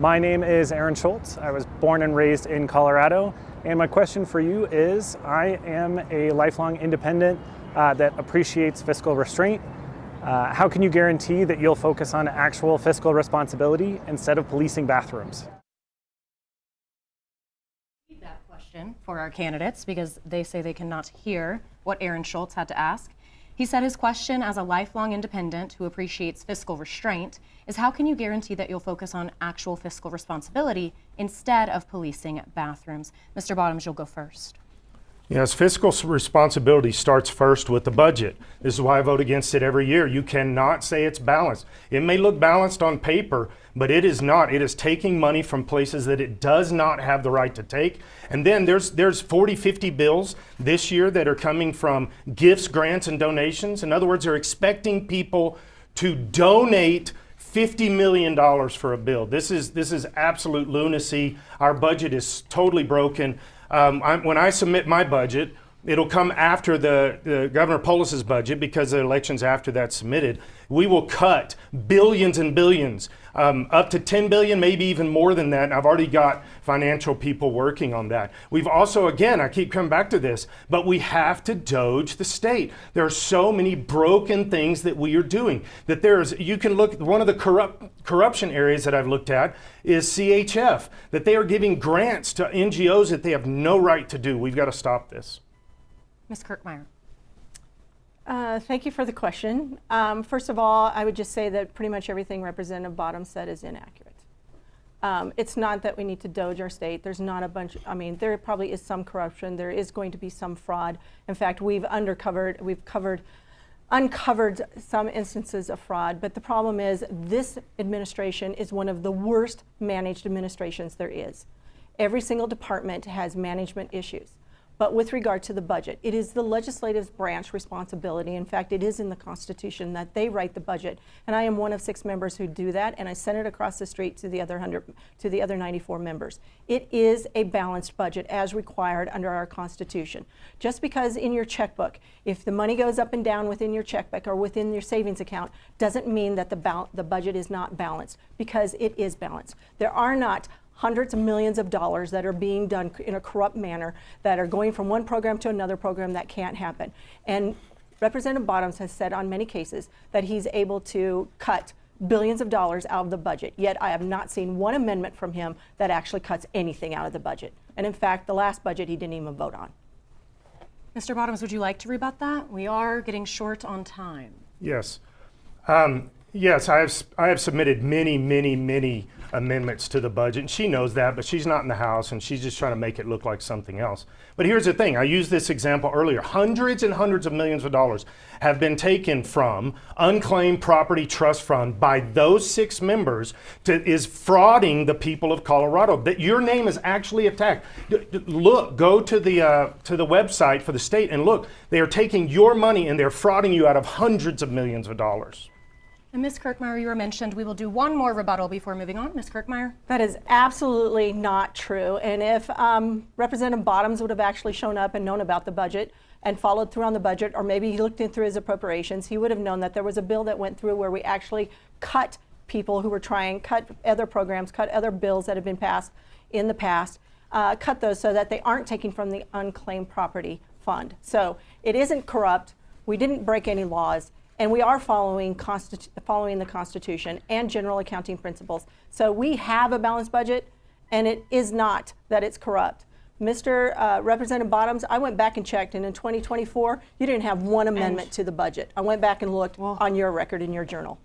My name is Aaron Schultz. I was born and raised in Colorado, and my question for you is, I am a lifelong independent that appreciates fiscal restraint. How can you guarantee that you'll focus on actual fiscal responsibility instead of policing bathrooms? That question for our candidates, because they say they cannot hear what Aaron Schultz had to ask. He said his question, as a lifelong independent who appreciates fiscal restraint, is how can you guarantee that you'll focus on actual fiscal responsibility instead of policing bathrooms? Mr. Bottoms, you'll go first. Yes, fiscal responsibility starts first with the budget. This is why I vote against it every year. You cannot say it's balanced. It may look balanced on paper, but it is not. It is taking money from places that it does not have the right to take. And then there's 40, 50 bills this year that are coming from gifts, grants, and donations. In other words, they're expecting people to donate $50 million for a bill. This is absolute lunacy. Our budget is totally broken. When I submit my budget, it'll come after the Governor Polis's budget, because the election's after that's submitted. We will cut billions and billions, up to 10 billion, maybe even more than that. And I've already got financial people working on that. We've also, again, I keep coming back to this, but we have to doge the state. There are so many broken things that we are doing that you can look, one of the corruption areas that I've looked at is CHF, that they are giving grants to NGOs that they have no right to do. We've got to stop this. Ms. Kirkmeyer. Thank you for the question. First of all, I would just say that pretty much everything Representative Bottoms said is inaccurate. It's not that we need to doge our state. There's not a bunch, there probably is some corruption. There is going to be some fraud. In fact, we've uncovered some instances of fraud, but the problem is this administration is one of the worst managed administrations there is. Every single department has management issues. But with regard to the budget, it is the legislative branch responsibility. In fact, it is in the Constitution that they write the budget. And I am one of 6 members who do that, and I sent it across the street to the other 94 members. It is a balanced budget as required under our Constitution. Just because in your checkbook, if the money goes up and down within your checkbook or within your savings account, doesn't mean that the budget is not balanced, because it is balanced. There are not hundreds of millions of dollars that are being done in a corrupt manner, that are going from one program to another program. That can't happen. And Representative Bottoms has said on many cases that he's able to cut billions of dollars out of the budget, yet I have not seen one amendment from him that actually cuts anything out of the budget. And in fact, the last budget he didn't even vote on. Mr. Bottoms, would you like to rebut that? We are getting short on time. Yes. Yes, I have submitted many amendments to the budget, and she knows that, but she's not in the House, and she's just trying to make it look like something else. But here's the thing, I used this example earlier. Hundreds and hundreds of millions of dollars have been taken from unclaimed property trust fund by those 6 members is frauding the people of Colorado. That your name is actually attacked. Look, go to the website for the state and look. They are taking your money and they're frauding you out of hundreds of millions of dollars. And Ms. Kirkmeyer, you were mentioned. We will do one more rebuttal before moving on. Ms. Kirkmeyer? That is absolutely not true. And if Representative Bottoms would have actually shown up and known about the budget and followed through on the budget, or maybe he looked in through his appropriations, he would have known that there was a bill that went through where we actually cut people who were cut other programs, cut other bills that have been passed in the past, cut those so that they aren't taken from the unclaimed property fund. So it isn't corrupt. We didn't break any laws. And we are following the Constitution and general accounting principles. So we have a balanced budget, and it is not that it's corrupt. Mr. Representative Bottoms, I went back and checked, and in 2024, you didn't have one amendment to the budget. I went back and looked on your record in your journal.